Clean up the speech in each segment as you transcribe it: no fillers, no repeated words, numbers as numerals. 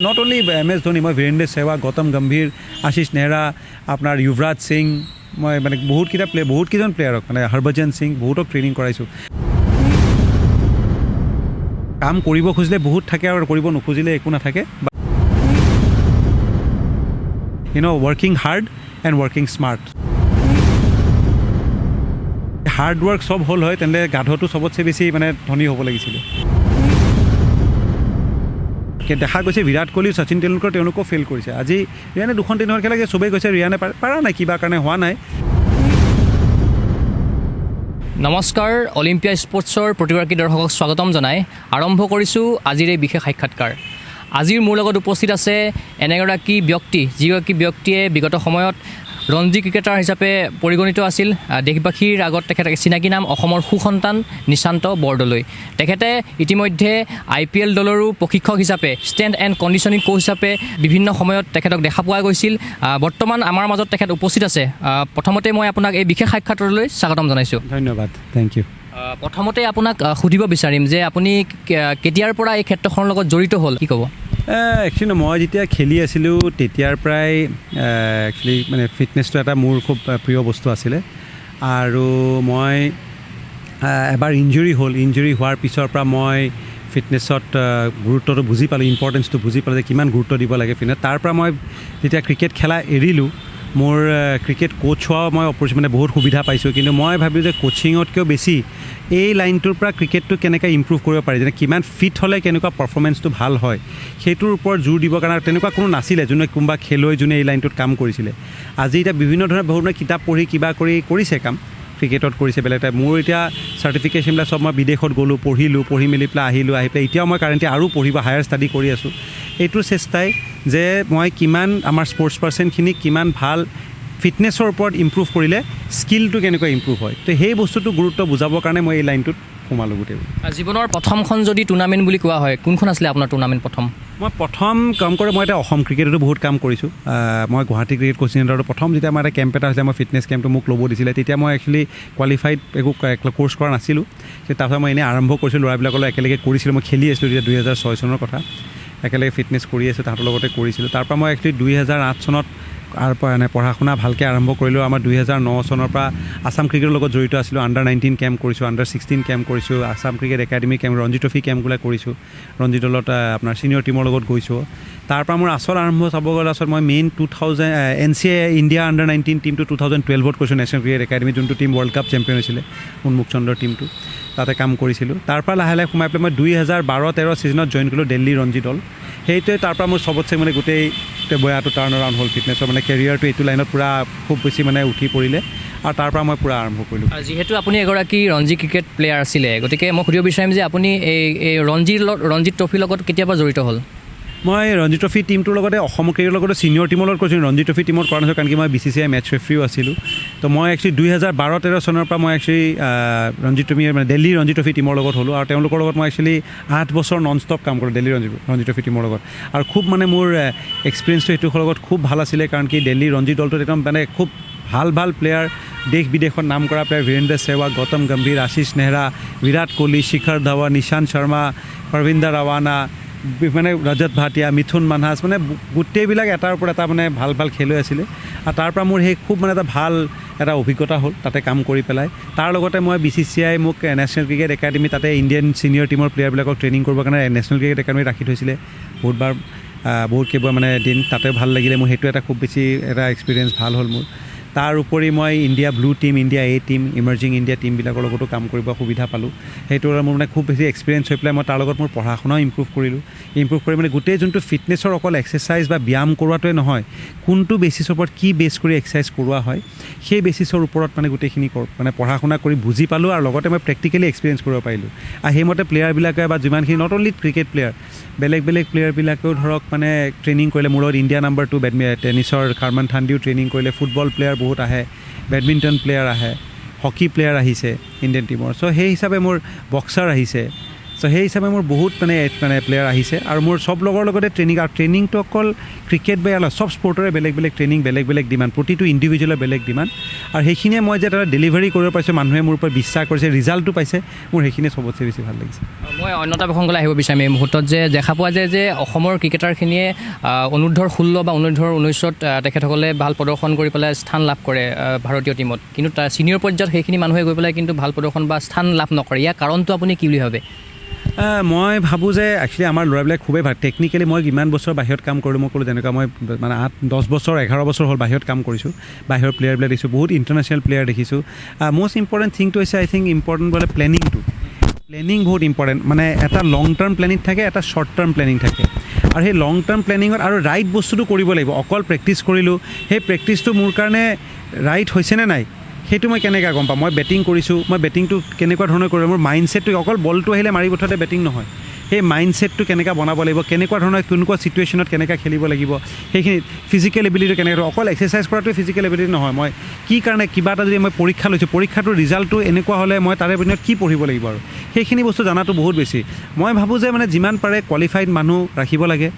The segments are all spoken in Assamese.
নট অনলি MS ধোনী, মই বীৰেন্দ্ৰ সেহৱাগ, গৌতম গম্ভীৰ, আশিষ নেহৰা, আপোনাৰ যুৱৰাজ সিং, মই মানে বহুতকেইজন প্লেয়াৰক মানে হৰভজন সিং বহুতক ট্ৰেইনিং কৰাইছোঁ। কাম কৰিব খুজিলে বহুত থাকে আৰু কৰিব নোখুজিলে একো নাথাকে। Working hard and working smart. Hard work চব হ'ল হয় তেন্তে গাধটো চবতছে বেছি মানে ধনী হ'ব লাগিছিলে। দেখা গৈছে বিৰাট কোহলি, শচীন তেণ্ডুলকাৰ তেওঁলোকেও ফেইল কৰিছে। আজি ৰিয়ানে 2খন টেনৰ খেলাকে চবেই কৈছে ৰিয়ানে পাৰা নাই, কিবা কাৰণে হোৱা নাই। নমস্কাৰ, অলিম্পিয়া স্পৰ্টছৰ প্ৰতিগৰাকী দৰ্শকক স্বাগতম জনাই আৰম্ভ কৰিছোঁ আজিৰ এই বিশেষ সাক্ষাৎকাৰ। আজিৰ মোৰ লগত উপস্থিত আছে এনেগৰাকী ব্যক্তি, যিগৰাকী ব্যক্তিয়ে বিগত সময়ত ৰঞ্জী ক্ৰিকেটাৰ হিচাপে পৰিগণিত আছিল। দেশবাসীৰ আগত তেখেত চিনাকি নাম অসমৰ সুসন্তান নিশান্ত বৰদলৈ। তেখেতে ইতিমধ্যে IPL দলৰো প্ৰশিক্ষক হিচাপে, ষ্ট্ৰেংথ এণ্ড কণ্ডিশ্যনিং কোচ হিচাপে বিভিন্ন সময়ত তেখেতক দেখা পোৱা গৈছিল। বৰ্তমান আমাৰ মাজত তেখেত উপস্থিত আছে। প্ৰথমতে মই আপোনাক এই বিশেষ সাক্ষাৎকাৰলৈ স্বাগতম জনাইছোঁ। ধন্যবাদ, থেংক ইউ। প্ৰথমতে আপোনাক সুধিব বিচাৰিম যে আপুনি কেতিয়াৰ পৰা এই ক্ষেত্ৰখনৰ লগত জড়িত হ'ল, কি ক'ব? একচুৱেলি মই যেতিয়া খেলি আছিলোঁ তেতিয়াৰ পৰাই একচুৱেলি মানে ফিটনেছটো এটা মোৰ খুব প্ৰিয় বস্তু আছিলে। আৰু মই এবাৰ ইঞ্জুৰি হোৱাৰ পিছৰ পৰা মই ফিটনেছত গুৰুত্বটো বুজি পালোঁ, ইম্পৰ্টেঞ্চটো বুজি পালোঁ যে কিমান গুৰুত্ব দিব লাগে ফিটনেছ। তাৰ পৰা মই যেতিয়া ক্ৰিকেট খেলা এৰিলোঁ, মোৰ ক্ৰিকেট কোচ হোৱাও মই মানে বহুত সুবিধা পাইছোঁ। কিন্তু মই ভাবিলোঁ যে কোচিঙতকৈও বেছি এই লাইনটোৰ পৰা ক্ৰিকেটটো কেনেকৈ ইম্প্ৰুভ কৰিব পাৰি, যেনে কিমান ফিট হ'লে কেনেকুৱা পাৰফৰ্মেঞ্চটো ভাল হয়, সেইটোৰ ওপৰত জোৰ দিবৰ কাৰণে তেনেকুৱা কোনো নাছিলে যোনে কোনোবা খেলুৱৈ যোনে এই লাইনটোত কাম কৰিছিলে। আজি এতিয়া বিভিন্ন ধৰণৰ বহুত কিতাপ পঢ়ি কিবা কৰিছে কাম, ক্ৰিকেটত কৰিছে বেলেগ টাইপ। মোৰ এতিয়া চাৰ্টিফিকেশ্যনবিলাক চব মই বিদেশত গ'লোঁ, পঢ়ি মেলি পেলাই আহি পেলাই এতিয়াও মই কাৰেণ্টলি আৰু পঢ়িব হায়াৰ ষ্টাডি কৰি আছোঁ। এইটোৰ চেষ্টাই যে মই কিমান আমাৰ স্পৰ্টছ পাৰ্চনখিনিক কিমান ভাল ফিটনেছৰ ওপৰত ইম্প্ৰুভ কৰিলে স্কিলটো কেনেকৈ ইম্প্ৰুভ হয়, তো সেই বস্তুটো গুৰুত্ব বুজাবৰ কাৰণে মই এই লাইনটোত সোমালোঁ গোটেই। জীৱনৰ প্ৰথমখন যদি টুৰ্ণামেণ্ট বুলি কোৱা হয়, কোনখন আছিলে আপোনাৰ টুৰ্ণামেণ্ট প্ৰথম? মই প্ৰথম কাম কৰে মই এতিয়া অসম ক্ৰিকেটতো বহুত কাম কৰিছোঁ। মই গুৱাহাটী ক্ৰিকেট কোচিং চেণ্টাৰতো প্ৰথম যেতিয়া আমাৰ এটা কেম্প এটা হৈছিলে, মই ফিটনেছ কেম্পটো মোক ল'ব দিছিলে। তেতিয়া মই একচুৱেলি কোৱালিফাইড একো কোৰ্চ কৰা নাছিলোঁ। তাৰপিছত মই এনেই আৰম্ভ কৰিছিলোঁ, ল'ৰাবিলাকৰ লগত একেলগে কৰিছিলোঁ। মই খেলি আছিলোঁ তেতিয়া 2006 চনৰ কথা, একেলগে ফিটনেছ কৰি আছোঁ, তাহাঁতৰ লগতে কৰিছিলোঁ। তাৰপৰা মই একচুৱেলি 2008 চনত পঢ়া শুনা ভালকৈ আৰম্ভ কৰিলোঁ। আমাৰ 2009 চনৰ পৰা আছাম ক্ৰিকেটৰ লগত জড়িত আছিলোঁ। Under-19 কেম্প কৰিছোঁ, Under-16 কেম্প কৰিছোঁ, Assam cricket academy camp, Ranji trophy কেম্পবিলাক কৰিছোঁ। ৰঞ্জী দলত আপোনাৰ ছিনিয়ৰ টীমৰ লগত গৈছোঁ। তাৰপৰা মোৰ আচল আৰম্ভ চাব গ'লে মই মেইন NCA ইণ্ডিয়া Under-19 টীমটো 2012ত কৰিছোঁ, নেশ্যনেল ক্ৰিকেট একাডেমি, যোনটো টীম ৱৰ্ল্ড কাপ চেম্পিয়ন হৈছিলে, উন্মুক চন্দ্ৰৰ টীমটো, তাতে কাম কৰিছিলোঁ। তাৰপৰা লাহে লাহে সোমাই পেলাই মই 2012-13 ছিজনত জইন কৰিলোঁ দিল্লী ৰঞ্জী দল। সেইটোৱে তাৰপৰা মোৰ চবতছে মানে গোটেই বয়াটো টাৰ্ণ এৰাউণ্ড হ'ল ফিটনেছৰ, মানে কেৰিয়াৰটো এইটো লাইনত পূৰা খুব বেছি মানে উঠি পৰিলে। আৰু তাৰপৰা মই পূৰা আৰম্ভ কৰিলোঁ। যিহেতু আপুনি এগৰাকী ৰঞ্জী ক্ৰিকেট প্লেয়াৰ আছিলে, গতিকে মই সুধিব বিচাৰিম যে আপুনি এই ৰঞ্জী ট্ৰফিৰ লগত কেতিয়াবা জড়িত হ'ল? মই ৰঞ্জী ট্ৰফি টীমটোৰ লগতে অসম ক্ৰিকেটৰ লগতে ছিনিয়ৰ টীমৰ লগত কৰিছিলোঁ। ৰঞ্জী ট্ৰফি টীমত কৰা নাছিলোঁ কাৰণ কি মই BCCI মেটচ ৰেফাৰীও আছিলোঁ। তো মই একচুৱেলি 2012-13 চনৰ পৰা মই একচুৱেলি ৰঞ্জী ট্ৰফি মানে দিল্লী ৰঞ্জী ট্ৰফি টীমৰ লগত হ'লোঁ। আৰু তেওঁলোকৰ লগত মই একচুৱেলি 8 বছৰ নন ষ্টপ কাম কৰোঁ দিল্লী ৰঞ্জী ট্ৰফি টীমৰ লগত। আৰু খুব মানে মোৰ এক্সপিৰিয়েঞ্চটো সেইটোৰ লগত খুব ভাল আছিলে, কাৰণ কি দিল্লী ৰঞ্জী দলটোত একদম মানে খুব ভাল প্লেয়াৰ, দেশ বিদেশত নাম কৰা প্লেয়াৰ, বীৰেন্দ্ৰ সেহৱাগ, গৌতম গম্ভীৰ, আশিষ নেহৰা, বিৰাট কোহলি, শিখৰ ধাৱন, নিশান্ত শৰ্মা, প্ৰবীন্দৰ ৰাৱানা, মানে ৰজত ভাটিয়া, মিথুন মানহাছ, মানে গোটেইবিলাক এটাৰ ওপৰত এটা মানে ভাল খেলুৱৈ আছিলে। আৰু তাৰ পৰা মোৰ সেই খুব মানে এটা অভিজ্ঞতা হ'ল তাতে কাম কৰি পেলাই। তাৰ লগতে মই BCCI মোক নেশ্যনেল ক্ৰিকেট একাডেমি, তাতে ইণ্ডিয়ান ছিনিয়ৰ টীমৰ প্লেয়াৰবিলাকক ট্ৰেইনিং কৰিবৰ কাৰণে নেশ্যনেল ক্ৰিকেট একাডেমি ৰাখি থৈছিলে বহুত কেইবাৰ মানে দিন, তাতে ভাল লাগিলে মোৰ। সেইটো এটা খুব বেছি এটা এক্সপিৰিয়েঞ্চ ভাল হ'ল মোৰ। তাৰ উপৰি মই India blue team, India A team, emerging India টিমবিলাকৰ লগতো কাম কৰিব সুবিধা পালোঁ। সেইটো মোৰ মানে খুব বেছি এক্সপিৰিয়েঞ্চ হৈ পেলাই মই তাৰ লগত মোৰ পঢ়া শুনাও ইম্প্ৰুভ কৰি মানে গোটেই যোনটো ফিটনেছৰ অকল এক্সাৰচাইজ বা ব্যায়াম কৰোৱাটোৱে নহয়, কোনটো বেচিছৰ ওপৰত কি বেছ কৰি এক্সাৰচাইজ কৰোৱা হয়, সেই বেচিছৰ ওপৰত মানে গোটেইখিনি মানে পঢ়া শুনা কৰি বুজি পালোঁ। আৰু লগতে মই প্ৰেক্টিকেলি এক্সপিৰিয়েঞ্চ কৰিব পাৰিলোঁ। আৰু সেইমতে প্লেয়াৰবিলাকে বা যিমানখিনি নট অনলি ক্ৰিকেট প্লেয়াৰ, বেলেগ প্লেয়াৰবিলাকেও ধৰক মানে ট্ৰেইনিং কৰিলে। মোৰ লগত ইণ্ডিয়া নাম্বাৰ 2 টেনিছৰ খাৰমান থাণ্ডিও ট্ৰেইনিং কৰিলে। ফুটবল প্লেয়াৰ বহুত আহে, বেডমিণ্টন প্লেয়াৰ আহে, হকী প্লেয়াৰ আহিছে ইণ্ডিয়ান টীমৰ। চ' সেই হিচাপে মোৰ বক্সাৰ আহিছে, চ' সেই হিচাপে মোৰ বহুত মানে প্লেয়াৰ আহিছে আৰু মোৰ চব লগৰ লগতে ট্ৰেইনিং আৰু ট্ৰেইনিংটো অকল ক্ৰিকেট বা অলপ চব স্পৰ্টৰে বেলেগ বেলেগ ট্ৰেইনিং বেলেগ বেলেগ ডিমাণ্ড প্ৰতিটো ইণ্ডিভিজুৱেলৰ বেলেগ ডিমাণ্ড আৰু সেইখিনিয়ে মই যে এটা ডেলিভাৰী কৰিব পাৰিছোঁ মানুহে মোৰ ওপৰত বিশ্বাস কৰিছে ৰিজাল্টটো পাইছে মোৰ সেইখিনি চবতছে বেছি ভাল লাগিছে মই অন্য এটা প্ৰসংগলৈ আহিব বিচাৰিম এই মুহূৰ্তত যে দেখা পোৱা যায় যে অসমৰ ক্ৰিকেটাৰখিনিয়ে অনুৰ্ধৰ 16 বা অনুৰ্ধৰ 19ত তেখেতসকলে ভাল প্ৰদৰ্শন কৰি পেলাই স্থান লাভ কৰে ভাৰতীয় টীমত কিন্তু তাৰ ছিনিয়ৰ পৰ্যায়ত সেইখিনি মানুহে গৈ পেলাই কিন্তু ভাল প্ৰদৰ্শন বা স্থান লাভ নকৰে ইয়াৰ কাৰণটো আপুনি কি বুলি ভাবে মই ভাবোঁ যে একচুৱেলি আমাৰ ল'ৰাবিলাক খুবেই ভাল টেকনিকেলি মই কিমান বছৰ বাহিৰত কাম কৰিলোঁ মই ক'লোঁ যেনেকুৱা মই মানে 8-10 বছৰ 11 বছৰ হ'ল বাহিৰত কাম কৰিছোঁ বাহিৰৰ প্লেয়াৰবিলাক দেখিছোঁ বহুত ইণ্টাৰনেশ্যনেল প্লেয়াৰ দেখিছোঁ মষ্ট ইম্পৰ্টেণ্ট থিংটো হৈছে আই থিংক ইম্পৰ্টেণ্ট বোলে প্লেনিংটো প্লেনিং বহুত ইম্পৰ্টেণ্ট মানে এটা লং টাৰ্ম প্লেনিং থাকে এটা শ্বৰ্ট টাৰ্ম প্লেনিং থাকে আৰু সেই লং টাৰ্ম প্লেনিঙত আৰু ৰাইট বস্তুটো কৰিব লাগিব অকল প্ৰেক্টিছ কৰিলোঁ সেই প্ৰেক্টিছটো মোৰ কাৰণে ৰাইট হৈছেনে নাই সেইটো মই কেনেকৈ গম পাম মই বেটিং কৰিছোঁ মই বেটিংটো কেনেকুৱা ধৰণৰ কৰিলোঁ মোৰ মাইণ্ডছেটটো অকল বলটো আহিলে মাৰি পঠাওঁতে বেটিং নহয় সেই মাইণ্ডছেটটো কেনেকৈ বনাব লাগিব কেনেকুৱা ধৰণৰ কোনকুৱা ছিটুৱেশ্যনত কেনেকৈ খেলিব লাগিব সেইখিনি ফিজিকেল এবিলিটি কেনেকৈ অকল এক্সাৰচাইজ কৰাটোৱে ফিজিকেল এবিলিটি নহয় মই কি কাৰণে কিবা এটা যদি মই পৰীক্ষা লৈছোঁ পৰীক্ষাটোৰ ৰিজাল্টটো এনেকুৱা হ'লে মই তাৰে বিনিময়ত কি পঢ়িব লাগিব আৰু সেইখিনি বস্তু জনাটো বহুত বেছি মই ভাবোঁ যে মানে যিমান পাৰে কোৱালিফাইড মানুহ ৰাখিব লাগে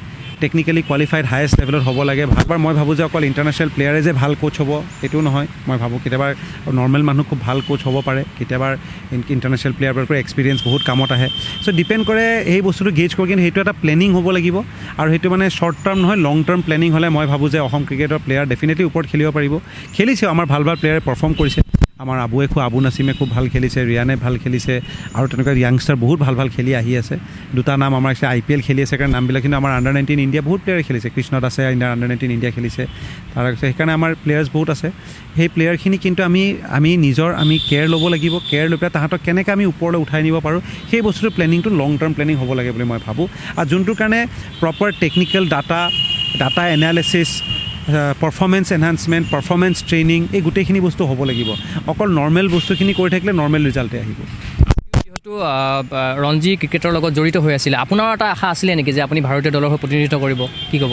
টেকনিকেলি কোৱালিফাইড হায়েষ্ট লেভেলত হ'ব লাগে ভালবাৰ মই ভাবোঁ যে অকল ইণ্টাৰনেশ্যনেল প্লেয়াৰে যে ভাল কোচ হ'ব এইটো নহয় মই ভাবোঁ কেতিয়াবা নৰ্মেল মানুহ খুব ভাল কোচ হ'ব পাৰে কেতিয়াবা ইণ্টাৰনেশ্যনেল প্লেয়াৰবোৰৰ এক্সপিৰিয়েঞ্চ বহুত কামত আহে চ' ডিপেণ্ড কৰে এই বস্তুটো গেজ কৰি কিন্তু সেইটো এটা প্লেনিং হ'ব লাগিব আৰু সেইটো মানে শ্বৰ্ট টাৰ্ম নহয় লং টাৰ্ম প্লেনিং হ'লে মই ভাবোঁ যে অসম ক্ৰিকেটৰ প্লেয়াৰ ডেফিনেটলি ওপৰত খেলিব পাৰিব খেলিছে আমাৰ ভাল ভাল প্লেয়াৰে পাৰফৰ্ম কৰিছে আমাৰ আবু নাছিমে খুব ভাল খেলিছে ৰিয়ানে ভাল খেলিছে আৰু তেনেকুৱা য়াংষ্টাৰ বহুত ভাল ভাল খেলি আহি আছে দুটা নাম আমাৰ IPL খেলি আছে কাৰণ নামবিলাক কিন্তু আমাৰ আণ্ডাৰ 19 ইণ্ডিয়া বহুত প্লেয়াৰে খেলিছে কৃষ্ণ দাসে আণ্ডাৰ 19 ইণ্ডিয়া খেলিছে তাৰপিছত সেইকাৰণে আমাৰ প্লেয়াৰ্ছ বহুত আছে সেই প্লেয়াৰখিনি কিন্তু আমি কেয়াৰ ল'ব লাগিব কেয়াৰ লৈ পেলাই তাহাঁতক কেনেকৈ আমি ওপৰলৈ উঠাই নিব পাৰোঁ সেই বস্তুটো প্লেনিংটো লং টাৰ্ম প্লেনিং হ'ব লাগে বুলি মই ভাবোঁ আৰু যোনটোৰ কাৰণে proper technical data analysis performance enhancement performance training এই গোটেইখিনি বস্তু হ'ব লাগিব অকল নৰ্মেল বস্তুখিনি কৰি থাকিলে নৰ্মেল ৰিজাল্টে আহিব যিহেতু ৰঞ্জী ক্ৰিকেটৰ লগত জড়িত হৈ আছিলে আপোনাৰ এটা আশা আছিলে নেকি যে আপুনি ভাৰতীয় দলৰ হৈ প্ৰতিনিধিত্ব কৰিব কি ক'ব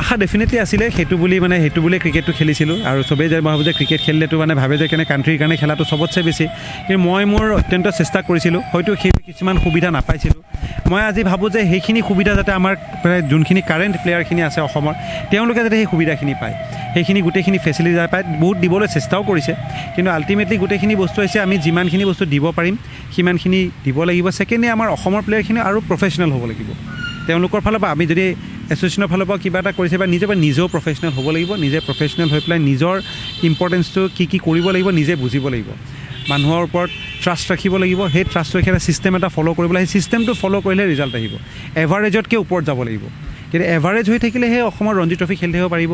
আশা ডেফিনেটলি আছিলে সেইটো বুলি ক্ৰিকেটটো খেলিছিলোঁ আৰু চবেই যে মই ভাবোঁ যে ক্ৰিকেট খেলিলেতো মানে ভাবে যে কেনে কাণ্ট্ৰিৰ কাৰণে খেলাটো চবতছে বেছি কিন্তু মই মোৰ অত্যন্ত চেষ্টা কৰিছিলোঁ হয়তো সেই কিছুমান সুবিধা নাপাইছিলোঁ মই আজি ভাবোঁ যে সেইখিনি সুবিধা যাতে আমাৰ যোনখিনি কাৰেণ্ট প্লেয়াৰখিনি আছে অসমৰ তেওঁলোকে যাতে সেই সুবিধাখিনি পায় সেইখিনি গোটেইখিনি ফেচিলিটি পায় বহুত দিবলৈ চেষ্টাও কৰিছে কিন্তু আল্টিমেটলি গোটেইখিনি বস্তু হৈছে আমি যিমানখিনি বস্তু দিব পাৰিম সিমানখিনি দিব লাগিব ছেকেণ্ডলি আমাৰ অসমৰ প্লেয়াৰখিনি আৰু প্ৰফেচনেল হ'ব লাগিব তেওঁলোকৰ ফালৰ পৰা আমি যদি এছ'চিয়েশ্যনৰ ফালৰ পৰা কিবা এটা কৰিছে বা নিজেও প্ৰফেচনেল হ'ব লাগিব নিজে প্ৰফেচনেল হৈ পেলাই নিজৰ ইম্পৰ্টেঞ্চটো কি কৰিব লাগিব নিজে বুজিব লাগিব মানুহৰ ওপৰত ট্ৰাষ্ট ৰাখিব লাগিব সেই ট্ৰাষ্ট ৰাখি এটা ছিষ্টেম এটা ফ'ল' কৰিব লাগে সেই ছিষ্টেমটো ফ'ল' কৰিলে ৰিজাল্ট আহিব এভাৰেজতকৈ ওপৰত যাব লাগিব কিন্তু এভাৰেজ হৈ থাকিলেহে অসমৰ ৰঞ্জী ট্ৰফি খেলি থাকিব পাৰিব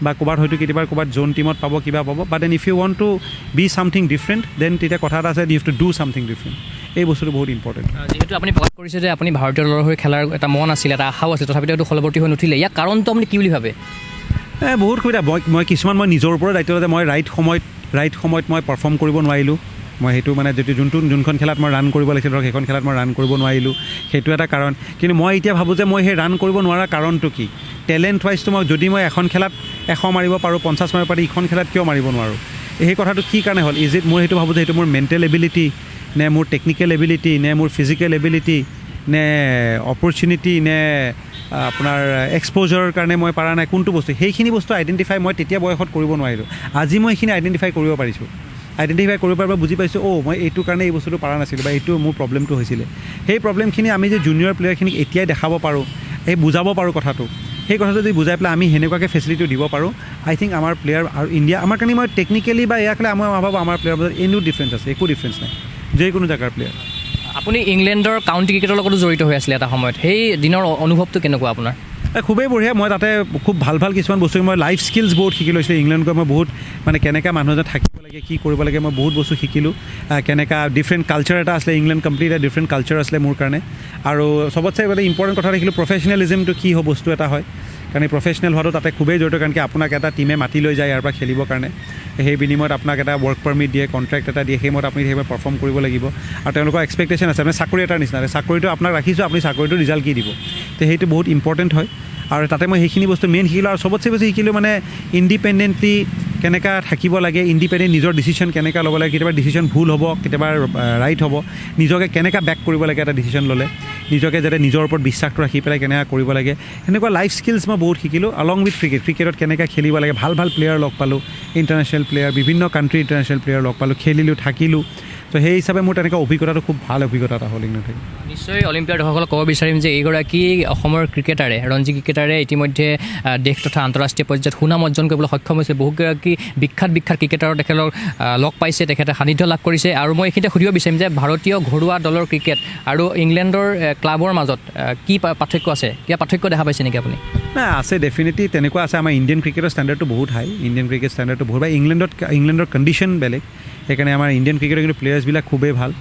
বা ক'ৰবাত হয়তো কেতিয়াবা ক'ৰবাত জ'ন টীমত পাব কিবা পাব but then if you want to be something different then তেতিয়া কথা এটা আছে you have to do something different এই বস্তুটো বহুত ইম্পৰ্টেণ্ট যিহেতু আপুনি প্ৰকাশ কৰিছে যে আপুনি ভাৰতীয় দলৰ হৈ খেলাৰ এটা মন আছিলে এটা আশাও আছিল তথাপিতো এইটো ফলৱৰ্তী হৈ নুঠিলে ইয়াৰ কাৰণটো আপুনি কি বুলি ভাবে বহুত সুবিধা মই কিছুমান মই নিজৰ ওপৰত দায়িত্ব যে মই ৰাইট সময়ত মই পাৰফৰ্ম কৰিব নোৱাৰিলোঁ মই সেইটো মানে যোনখন খেলাত মই ৰান কৰিব লাগিছিল ধৰক সেইখন খেলাত মই ৰান কৰিব নোৱাৰিলোঁ সেইটো এটা কাৰণ কিন্তু মই এতিয়া ভাবোঁ যে মই সেই ৰান কৰিব নোৱাৰা কাৰণটো কি টেলেণ্ট ৱাইজটো যদি মই এখন খেলাত 100 মাৰিব পাৰোঁ 50 মাৰিব পাৰোঁ ইখন খেলাত কিয় মাৰিব নোৱাৰোঁ সেই কথাটো কি কাৰণে হ'ল মই সেইটো ভাবোঁ যে সেইটো মোৰ মেণ্টেল এবিলিটি নে মোৰ টেকনিকেল এবিলিটি নে মোৰ ফিজিকেল এবিলিটি নে অপৰচুনিটি নে আপোনাৰ এক্সপ'জাৰৰ কাৰণে মই পৰা নাই কোনটো বস্তু সেইখিনি বস্তু আইডেণ্টিফাই মই তেতিয়া বয়সত কৰিব নোৱাৰিলোঁ আজি মই সেইখিনি আইডেণ্টিফাই কৰিব পাৰিছোঁ আইডেণ্টিফাই কৰিব পাৰিব বুজি পাইছোঁ মই এইটো কাৰণে এই বস্তুটো পৰা নাছিলোঁ বা এইটো মোৰ প্ৰব্লেমটো হৈছিলে সেই প্ৰব্লেমখিনি আমি যে জুনিয়ৰ প্লেয়াৰখিনিক এতিয়াই দেখাব পাৰোঁ বুজাব পাৰোঁ কথাটো সেই কথাটো যদি বুজাই পেলাই আমি সেনেকুৱাকৈ ফেচিলিটিও দিব পাৰোঁ আই থিংক আমাৰ প্লেয়াৰ আৰু ইণ্ডিয়া আমাৰ কাৰণে মই টেকনিকেলি বা ইয়াক লৈ মই ভাবোঁ আমাৰ প্লেয়াৰৰ মাজত এনেও ডিফাৰেঞ্চ আছে একো ডিফাৰেঞ্চ নাই যিকোনো জেগাৰ প্লেয়াৰ আপুনি ইংলেণ্ডৰ কাউণ্টি ক্ৰিকেটৰ লগতো জড়িত হৈ আছিলে এটা সময়ত সেই দিনৰ অনুভৱটো কেনেকুৱা আপোনাৰ খুবেই বঢ়িয়া মই তাতে খুব ভাল কিছুমান বস্তু মই লাইফ স্কিলছ বহুত শিকি লৈছিলোঁ ইংলেণ্ড গৈ মই বহুত মানে কেনেকৈ মানুহ এজন থাকিব লাগে কি কৰিব লাগে মই বহুত বস্তু শিকিলোঁ কেনেকুৱা ডিফাৰেণ্ট কালচাৰ এটা আছিলে ইংলেণ্ড কমপ্লিট এটা ডিফাৰেণ্ট কালচাৰ আছিলে মোৰ কাৰণে আৰু চবতছে মানে ইম্পৰ্টেণ্ট কথা দেখিলোঁ প্ৰফেচনেলিজিমটো কি হয় বস্তু এটা হয় কাৰণ এই প্ৰফেচনেল হোৱাটো তাতে খুবেই জড়িত কাৰণ কি আপোনাক এটা টীমে মাতি লৈ যায় ইয়াৰ পৰা খেলিবৰ কাৰণে সেই বিনিময়ত আপোনাক এটা ৱৰ্ক পাৰমিট দিয়ে কণ্ট্ৰেক্ট এটা দিয়ে সেইমতে আপুনি সেইবাৰ পাৰফৰ্ম কৰিব লাগিব আৰু তেওঁলোকৰ এক্সপেক্টেশ্যন আছে মানে চাকৰি এটাৰ নিচিনা চাকৰিটো আপোনাক ৰাখিছোঁ আপুনি চাকৰিটো ৰিজাল্ট কি দিব তো সেইটো বহুত ইম্পৰ্টেণ্ট হয় আৰু তাতে মই সেইখিনি বস্তু মেইন শিকিলোঁ আৰু চবতছে বেছি শিকিলোঁ মানে ইণ্ডিপেণ্ডেণ্টলি কেনেকুৱা থাকিব লাগে, ইণ্ডিপেণ্ডেণ্ট নিজৰ ডিচিশ্যন কেনেকুৱা ল'ব লাগে, কেতিয়াবা ডিচিশ্যন ভুল হ'ব, কেতিয়াবা ৰাইট হ'ব, নিজকে কেনেকুৱা বেক কৰিব লাগে এটা ডিচিশ্যন ল'লে, নিজকে যাতে নিজৰ ওপৰত বিশ্বাসটো ৰাখি পেলাই কেনেকুৱা কৰিব লাগে, সেনেকুৱা লাইফ স্কিলছ মই বহুত শিকিলোঁ অলং উইথ ক্ৰিকেটত কেনেকৈ খেলিব লাগে, ভাল ভাল প্লেয়াৰ লগ পালোঁ, ইণ্টাৰনেশ্যনেল প্লেয়াৰ, বিভিন্ন কাণ্ট্ৰি ইণ্টাৰনেশ্যনেল প্লেয়াৰ লগ পালোঁ, খেলিলোঁ, থাকিলোঁ। তো সেই হিচাপে মোৰ তেনেকুৱা অভিজ্ঞতাটো খুব ভাল অভিজ্ঞতা এটা হ'ল ইংলেণ্ডত। নিশ্চয় অলিম্পিয়াৰ দৰ্শকসকলক ক'ব বিচাৰিম যে এইগৰাকী অসমৰ ক্ৰিকেটাৰে, ৰঞ্জী ক্ৰিকেটাৰে ইতিমধ্যে দেশ তথা আন্তঃৰাষ্ট্ৰীয় পৰ্যায়ত সুনাম অৰ্জন কৰিবলৈ সক্ষম হৈছে। বহুকেইগৰাকী বিখ্যাত ক্ৰিকেটাৰৰ তেখেতক লগ পাইছে, তেখেতে সান্নিধ্য লাভ কৰিছে। আৰু মই এইখিনিতে সুধিব বিচাৰিম যে ভাৰতীয় ঘৰুৱা দলৰ ক্ৰিকেট আৰু ইংলেণ্ডৰ ক্লাবৰ মাজত কি পাৰ্থক্য আছে, কিবা পাৰ্থক্য দেখা পাইছে নেকি আপুনি? নাই, আছে, ডেফিনেটলি তেনেকুৱা আছে। আমাৰ ইণ্ডিয়ান ক্ৰিকেটৰ ষ্টেণ্ডাৰ্ডটো বহুত হাই, ইণ্ডিয়ান ক্ৰিকেট ষ্টেণ্ডাৰ্ডটো বহুত হাই। ইংলেণ্ডৰ কণ্ডিশ্যন বেলেগ, সেইকাৰণে আমাৰ ইণ্ডিয়ান ক্ৰিকেটৰ কিন্তু প্লেয়াৰ্ছবিলাক খুবেই ভাল।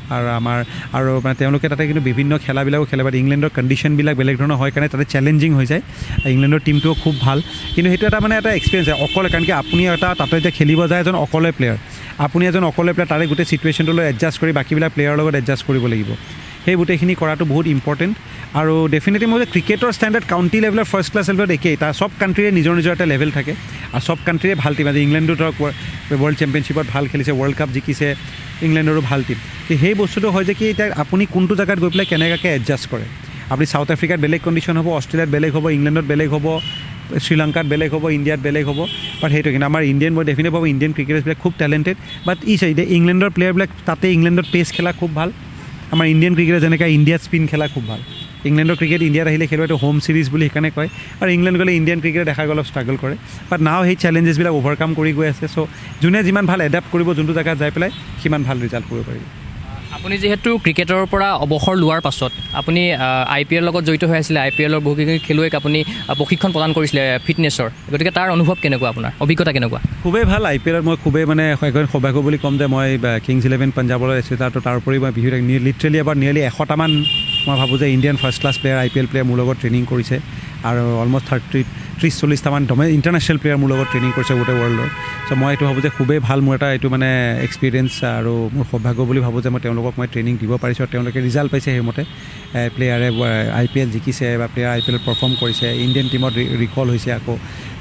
আৰু মানে তেওঁলোকে তাতে কিন্তু বিভিন্ন খেলাবিলাকো খেলে, বাট ইংলেণ্ডৰ কণ্ডিশ্যনবিলাক বেলেগ ধৰণৰ হয় কাৰণে তাতে চেলেঞ্জিং হৈ যায়। ইংলেণ্ডৰ টীমটোও খুব ভাল, কিন্তু সেইটো এটা মানে এটা এক্সপিৰিয়েঞ্চ হয় অকলে, কাৰণ কি আপুনি তাতে যে খেলিব যায় এজন অকলে প্লেয়াৰ, আপুনি এজন অকলে প্লেয়াৰ, তাৰে গোটেই ছিটুৱেশ্যনটোলৈ এডজাষ্ট কৰি বাকীবিলাক প্লেয়াৰৰ লগত এডজাষ্ট কৰিব লাগিব। সেই গোটেইখিনি কৰাটো বহুত ইম্পৰ্টেণ্ট। আৰু ডেফিনেটলি মই ক্ৰিকেটৰ ষ্টেণ্ডাৰ্ড কাউণ্টি লেভেলৰ ফাৰ্ষ্ট ক্লাছ লেভেলত একেই, তাৰ চব কাণ্ট্ৰিৰে নিজৰ এটা লেভেল থাকে, আৰু চব কাণ্ট্ৰিৰে ভাল টীম আছে। ইংলেণ্ডো ধৰক ৱৰ্ল্ড চেম্পিয়নশ্বিপত ভাল খেলিছে, ৱৰ্ল্ড কাপ জিকিছে, ইংলেণ্ডৰো ভাল টীম। তো সেই বস্তুটো হয় যে কি এতিয়া আপুনি কোনটো জেগাত গৈ পেলাই কেনেকৈ এডজাষ্ট কৰে। আপুনি চাউথ আফ্ৰিকাত বেলেগ কণ্ডিশ্যন হ'ব, অষ্ট্ৰেলিয়াত বেলেগ হ'ব, ইংলেণ্ডত বেলেগ হ'ব, শ্ৰীলংকাত বেলেগ হ'ব, ইণ্ডিয়াত বেলেগ হ'ব। বাট সেইটো কিন্তু আমাৰ ইণ্ডিয়ান, মই ডেফিনেটলি পাব ইণ্ডিয়ান ক্ৰিকেটাৰ্ছবিলাক খুব টেলেণ্টেড। বাট এতিয়া ইংলেণ্ডৰ প্লেয়াৰবিলাক তাতে ইংলেণ্ডত পেচ খেলা খুব ভাল, আমাৰ ইণ্ডিয়ান ক্ৰিকেটাৰ যেনেকৈ ইণ্ডিয়াত স্পিন খেলা খুব ভাল। ইংলেণ্ডৰ ক্ৰিকেট ইণ্ডিয়াত আহিলে খেলিব, এইটো হোম ছিৰিজ বুলি সেইকাৰণে কয়। আৰু ইংলেণ্ড গ'লে ইণ্ডিয়ান ক্ৰিকেট দেখা অলপ ষ্ট্ৰাগল কৰে, বাট নাও সেই চেলেঞ্জেছবিলাক অভাৰকাম কৰি গৈ আছে। চ' যোনে যিমান ভাল এডাপ্ট কৰিব যোনটো জেগাত যাই পেলাই, সিমান ভাল ৰিজাল্ট কৰিব পাৰিব। আপুনি যিহেতু ক্ৰিকেটৰ পৰা অৱসৰ লোৱাৰ পাছত আপুনি IPL লগত জড়িত হৈ আছিলে, IPL বহুকেইজন খেলুৱৈক আপুনি প্ৰশিক্ষণ প্ৰদান কৰিছিলে ফিটনেছৰ, গতিকে তাৰ অনুভৱ কেনেকুৱা, আপোনাৰ অভিজ্ঞতা কেনেকুৱা? খুবেই ভাল। IPLত মই খুবেই মানে সৌভাগ্য বুলি ক'ম যে মই কিংছ 11 পাঞ্জাৱৰ আছিলোঁ, তাৰ উপৰি মই লিটাৰেলি এবাৰ নিয়েৰলি 100টামান মই ভাবোঁ যে Indian first class player, IPL player মোৰ লগত ট্ৰেইনিং কৰিছে, আৰু অলমষ্ট 30-40টামান ইণ্টাৰনেশ্যনেল প্লেয়াৰ মোৰ লগত ট্ৰেইনিং কৰিছে গোটেই ৱৰ্ল্ডৰ। চ' মই এইটো ভাবোঁ যে খুবেই ভাল, মোৰ এইটো মানে এক্সপিৰিয়েঞ্চ, আৰু মোৰ সৌভাগ্য বুলি ভাবোঁ যে মই তেওঁলোকক মই ট্ৰেইনিং দিব পাৰিছোঁ, আৰু তেওঁলোকে ৰিজাল্ট পাইছে। সেইমতে প্লেয়াৰে IPL জিকিছে বা প্লেয়াৰ IPLত পাৰফৰ্ম কৰিছে, ইণ্ডিয়ান টীমত ৰিকল হৈছে, আকৌ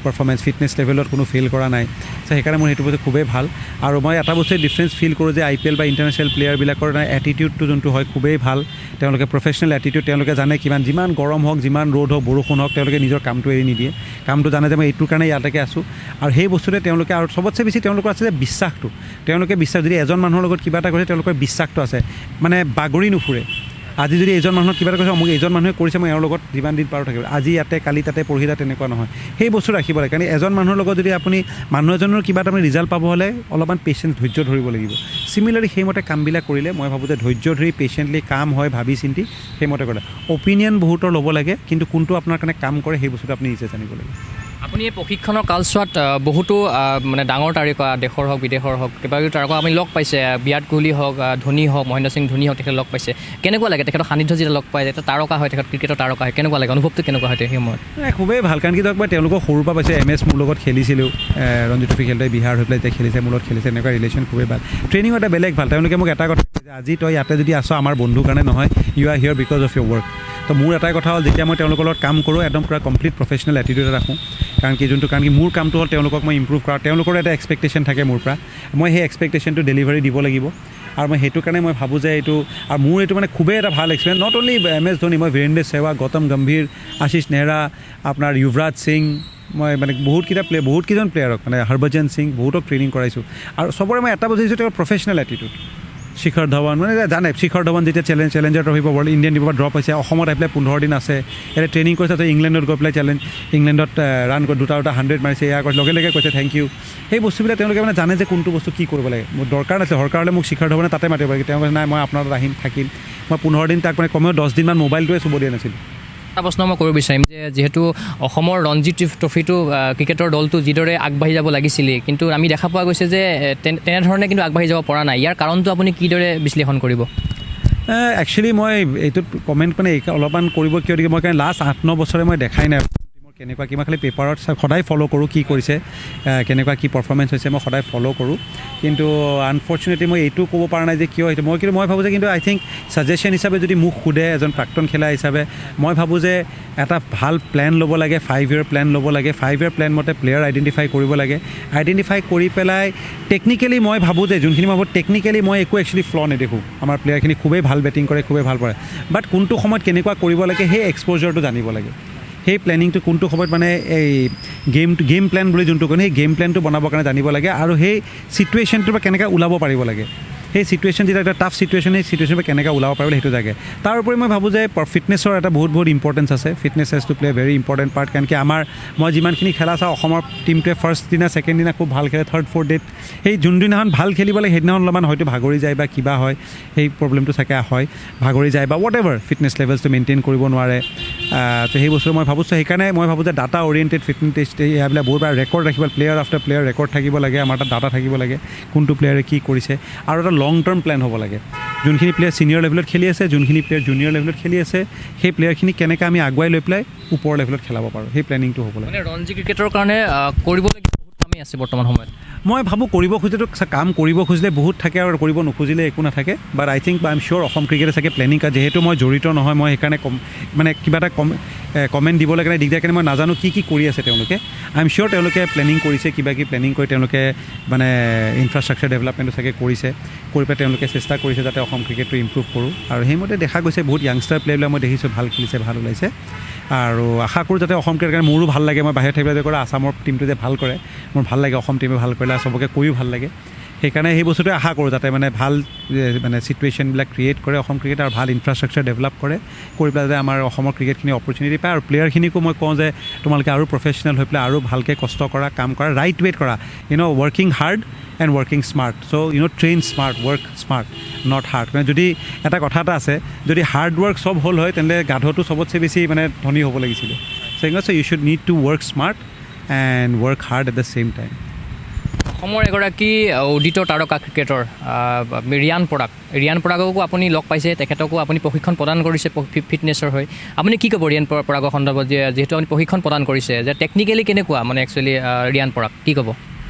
পাৰফৰ্মেঞ্চ ফিটনেছ লেভেলত কোনো ফেইল কৰা নাই। চ' সেইকাৰণে মোৰ সেইটো বস্তু খুবেই ভাল। আৰু মই এটা বস্তুৱে ডিফাৰেঞ্চ ফিল কৰোঁ যে IPL বা ইণ্টাৰনেশ্যনেল প্লেয়াৰবিলাকৰ এটিটিউডটো যোনটো হয় খুবেই ভাল। তেওঁলোকে প্ৰফেচনেল এটিটিউড, তেওঁলোকে জানে যিমান গৰম হওক, যিমান ৰ'দ হওক, বৰষুণ হওক, তেওঁলোকে নিজৰ কামটো এৰি নিদিয়ে, কামটো জানে যে মই এইটোৰ কাৰণে ইয়ালৈকে আছোঁ। আৰু সেই বস্তুটোৱে তেওঁলোকে, আৰু চবতছে বেছি তেওঁলোকৰ আছে যে বিশ্বাসটো, তেওঁলোকে বিশ্বাস, যদি এজন মানুহৰ লগত কিবা এটা কৰিছে তেওঁলোকৰ বিশ্বাসটো আছে, মানে বাগৰি নুফুৰে। আজি যদি এজন মানুহক কিবা এটা কৈছে, মোক এইজন মানুহে কৰিছে, মই এওঁৰ লগত যিমান দিন পাৰোঁ থাকিব, আজি ইয়াতে কালি তাতে পৰহি তাতে, তেনেকুৱা নহয়। সেই বস্তু ৰাখিব লাগে, কাৰণ এজন মানুহৰ লগত যদি আপুনি মানুহ এজনৰ কিবা এটা ৰিজাল্ট পাব হ'লে অলপমান পেচেণ্ট, ধৈৰ্য ধৰিব লাগিব। চিমিলাৰলি সেইমতে কামবিলাক কৰিলে মই ভাবোঁ যে ধৈৰ্য ধৰি পেচেণ্টলি কাম হয়, ভাবি চিন্তি সেইমতে কৰে। অপিনিয়ন বহুতৰ ল'ব লাগে, কিন্তু কোনটো আপোনাৰ কাৰণে কাম কৰে সেই বস্তুটো আপুনি নিজে জানিব লাগে। আপুনি এই প্ৰশিক্ষণৰ কালচোৱাত বহুতো মানে ডাঙৰ তাৰকা, দেশৰ হওক বিদেশৰ হওক, কিবাকিবি তাৰকা আপুনি লগ পাইছে, বিৰাট কোহলি হওক, ধোনী হওক, মহেন্দ্ৰ সিং ধোনী হওক, তেখেতে লগ পাইছে। কেনেকুৱা লাগে তেখেতৰ সান্নিধ্য যেতিয়া লগ পায়, এটা তাৰকা হয়, তেখেত ক্ৰিকেটৰ তাৰকা হয়, কেনেকুৱা লাগে, অনুভৱটো কেনেকুৱা হয় সেই সময়ত? খুবেই ভাল, কাৰণ কি ধৰক মই তেওঁলোকক সৰুৰ পৰা পাইছোঁ, MS মোৰ লগত খেলিছিলোঁ, ৰঞ্জী ট্ৰফি খেলোঁতে বিহাৰ হৈ পেলাই এতিয়া খেলিছে, মোৰ লগত খেলিছে, এনেকুৱা ৰিলেশ্যন খুবেই ভাল। ট্ৰেইনিং এটা বেলেগ ভাল। তেওঁলোকে মোক এটা কথা কৈছে যে আজি তই ইয়াতে যদি আছ আমাৰ বন্ধুৰ কাৰণে নহয়, you are here because of your work. তো মোৰ এটাই কথা হ'ল, যেতিয়া মই তেওঁলোকৰ লগত কাম কৰোঁ একদম পূৰা কমপ্লিট প্ৰফেচনেল এটিটিউড ৰাখোঁ, কাৰণ কি মোৰ কামটো হ'ল তেওঁলোকক মই ইম্প্ৰুভ কৰা, তেওঁলোকৰ এটা এক্সপেক্টেশ্যন থাকে মোৰ পৰা, মই সেই এক্সপেক্টেশ্যনটো ডেলিভাৰী দিব লাগিব। আৰু মই সেইটো কাৰণে মই ভাবোঁ যে এইটো, আৰু মোৰ এইটো মানে খুবেই এটা ভাল experience. Not only MS Dhoni, মই বীৰেন্দ্ৰ সেহৱাগ, গৌতম গম্ভীৰ, আশিষ নেহৰা, আপোনাৰ যুৱৰাজ সিং, মই মানে বহুতকেইজন প্লেয়াৰক, মানে হৰভজন সিং, বহুতক ট্ৰেইনিং কৰাইছোঁ। আৰু চবৰে মই এটা বুজিছোঁ তেওঁৰ প্ৰফেচনেল এটিটিউড। শিখৰ ধাৱন, মানে জানে শিখৰ ধাৱন যেতিয়া চেলেঞ্জাৰ ট্ৰফি ৱৰ্ল্ড ইণ্ডিয়ান টিমৰ পৰা ড্ৰপ হৈছে, অসমত আহি পেলাই 15 দিন আছে, এতিয়া ট্ৰেইনিং কৰিছে, তাতে ইংলেণ্ডত গৈ পেলাই ইংলেণ্ডত ৰান কৰি দুটা 100 মাৰিছে, এয়া কৈছে, লগে কৈছে থেংক ইউ। সেই বস্তুবিলাক তেওঁলোকে মানে জানে যে কোনটো বস্তু কি কৰিব লাগে। মোৰ দৰকাৰ নাছিলে, দৰকাৰ হ'লে মোক শিখৰ ধাৱনে তাতে মাতিব লাগে, তেওঁ কৈছে নাই মই আপোনাৰ তাত আহিম, থাকিম। মই 15 দিন তাক মানে কমেও 10 দিনমান মোবাইলটোৱে চুব দিয়া নাছিলোঁ। এটা প্ৰশ্ন মই কৰিব বিচাৰিম যে যিহেতু অসমৰ ৰঞ্জী ট্ৰফিটো ক্ৰিকেটৰ দলটো যিদৰে আগবাঢ়ি যাব লাগিছিলে, কিন্তু আমি দেখা পোৱা গৈছে যে তেনেধৰণে কিন্তু আগবাঢ়ি যাব পৰা নাই। ইয়াৰ কাৰণটো আপুনি কিদৰে বিশ্লেষণ কৰিব? একচুৱেলি মই এইটোত কমেণ্ট মানে অলপমান কৰিব কিয়, মই কাৰণ লাষ্ট 8-9 বছৰে মই দেখাই নাই কেনেকুৱা কি মই খালি পেপাৰত সদায় ফ'ল' কৰোঁ কি কৰিছে কেনেকুৱা কি পাৰফৰ্মেঞ্চ হৈছে মই সদায় ফ'ল' কৰোঁ কিন্তু আনফৰ্চুনেটলি মই এইটো ক'ব পৰা নাই যে কিয় সেইটো মই ভাবোঁ যে কিন্তু আই থিংক ছাজেশ্যন হিচাপে যদি মোক সোধে এজন প্ৰাক্তন খেলা হিচাপে মই ভাবোঁ যে এটা ভাল প্লেন ল'ব লাগে 5 year প্লেন ল'ব লাগে 5 year প্লেন মতে প্লেয়াৰ আইডেণ্টিফাই কৰিব লাগে আইডেণ্টিফাই কৰি পেলাই টেকনিকেলি মই ভাবোঁ যে যোনখিনি মই ভাবোঁ টেকনিকেলি মই একো একচুৱেলি ফ্ল' নেদেখোঁ আমাৰ প্লেয়াৰখিনি খুবেই ভাল বেটিং কৰে খুবেই ভাল পৰে বাট কোনটো সময়ত কেনেকুৱা কৰিব লাগে সেই এক্সপ'জাৰটো জানিব লাগে সেই প্লেনিংটো কোনটো সময়ত মানে এই গেম প্লেন বুলি যোনটো কয় সেই গেম প্লেনটো বনাবৰ কাৰণে জানিব লাগে আৰু সেই ছিটুৱেশ্যনটোৰ পৰা কেনেকৈ ওলাব পাৰিব লাগে সেই ছিটুৱেশ্যন যেতিয়া এটা টাফ ছিটুৱেশ্যন সেই ছিটুৱেশ্যনৰ পৰা কেনেকৈ ওলাব পাৰিব সেইটো জাগে তাৰ উপৰি মই ভাবোঁ যে ফিটনেছৰ এটা বহুত ইম্পৰ্টেঞ্চ আছে fitness has to play very important part কাৰণ কি মই যিমানখিনি খেলা চাওঁ অসমৰ টীমটোৱে ফাৰ্ষ্ট দিনা ছেকেণ্ড দিনা খুব ভাল খেলে থাৰ্ড ফ'ৰ্থ ডেত সেই যোনদিনাখন ভাল খেলিব লাগে সেইদিনাখন অলপমান হয়তো ভাগৰি যায় বা কিবা হয় সেই প্ৰব্লেমটো চাগে হয় ভাগৰি যায় বা হোৱাট এভাৰ ফিটনেছ লেভেলছটো মেইনটেইন কৰিব নোৱাৰে তো সেই বস্তু মই ভাবোঁ সেইকাৰণে মই ভাবোঁ যে ডাটা অৰিয়েণ্টেড ফিটনেছ টেষ্ট এইবিলাক বহুত ৰেকৰ্ড ৰাখিব প্লেয়াৰ আফটাৰ প্লেয়াৰ ৰেকৰ্ড থাকিব লাগে আমাৰ তাত ডাটা থাকিব লাগে কোনটো প্লেয়াৰে কি কৰিছে আৰু এটা লং টাৰ্ম প্লেন হ'ব লাগে যোনখিনি প্লেয়াৰ ছিনিয়ৰ লেভেলত খেলি আছে যোনখিনি প্লেয়াৰ জুনিয়ৰ লেভেলত খেলি আছে সেই প্লেয়াৰখিনি কেনেকৈ আমি আগুৱাই লৈ পেলাই ওপৰ লেভেলত খেলাব পাৰোঁ সেই প্লেনিংটো হ'ব লাগে মানে ৰঞ্জী ক্ৰিকেটৰ কাৰণে কৰিবলগীয়া বহুত কামেই আছে বৰ্তমান সময়ত মই ভাবোঁ কৰিব খুজিলেতো কাম কৰিব খুজিলে বহুত থাকে আৰু কৰিব নোখুজিলে একো নাথাকে but I think I am sure Assam ক্ৰিকেটে চাগে প্লেনিং যিহেতু মই জড়িত নহয় মই সেইকাৰণে মানে কিবা এটা কমেণ্ট দিবলৈ কাৰণে দিগদাৰ কাৰণে মই নাজানো কি কৰি আছে তেওঁলোকে আই এম চিয়'ৰ তেওঁলোকে প্লেনিং কৰিছে কিবা কিবি প্লেনিং কৰি তেওঁলোকে মানে ইনফ্ৰাষ্ট্ৰাকচাৰ ডেভেলপমেণ্টটো চাগে কৰি পেলাই তেওঁলোকে চেষ্টা কৰিছে যাতে অসম ক্ৰিকেটটো ইম্প্ৰুভ কৰোঁ আৰু সেইমতে দেখা গৈছে বহুত য়াংষ্টাৰ প্লেয়াৰবিলাক মই দেখিছোঁ ভাল খেলিছে ভাল ওলাইছে আৰু আশা কৰোঁ যাতে অসম ক্ৰিকেট মোৰো ভাল লাগে মই বাহিৰত থাকিবলৈ কৰা আছামৰ টীমটো যে ভাল কৰে মোৰ ভাল লাগে অসম টীমে ভাল কৰিলে চবকে কৈও ভাল লাগে সেইকাৰণে সেই বস্তুটোৱে আশা কৰোঁ যাতে মানে ভাল মানে ছিটুৱেশ্যনবিলাক ক্ৰিয়েট কৰে অসম ক্ৰিকেট আৰু ভাল ইনফ্ৰাষ্ট্ৰাকচাৰ ডেভেলপ কৰি পেলাই যাতে আমাৰ অসমৰ ক্ৰিকেটখিনি অপৰচুনিটি পায় আৰু প্লেয়াৰখিনিকো মই কওঁ যে তোমালোকে আৰু প্ৰফেচনেল হৈ পেলাই আৰু ভালকৈ কষ্ট কৰা কাম কৰা ৰাইট ৱেত কৰা working hard and working smart so' train smart work smart not hard মানে যদি এটা কথা এটা আছে যদি হাৰ্ড ৱৰ্ক চব হ'ল হয় তেনেহ'লে গাধটো চবতছে বেছি মানে ধনী হ'ব লাগিছিলে so' you should need to work smart and work hard at the same time অসমৰ এগৰাকী উদিত তাৰকা ক্ৰিকেটৰ ৰিয়ান পৰাগকো আপুনি লগ পাইছে তেখেতকো আপুনি প্ৰশিক্ষণ প্ৰদান কৰিছে ফিটনেছৰ হৈ আপুনি কি ক'ব ৰিয়ান পৰাগৰ সন্দৰ্ভত যিহেতু আপুনি প্ৰশিক্ষণ প্ৰদান কৰিছে যে টেকনিকেলি কেনেকুৱা মানে একচুৱেলি ৰিয়ান পৰাগ কি ক'ব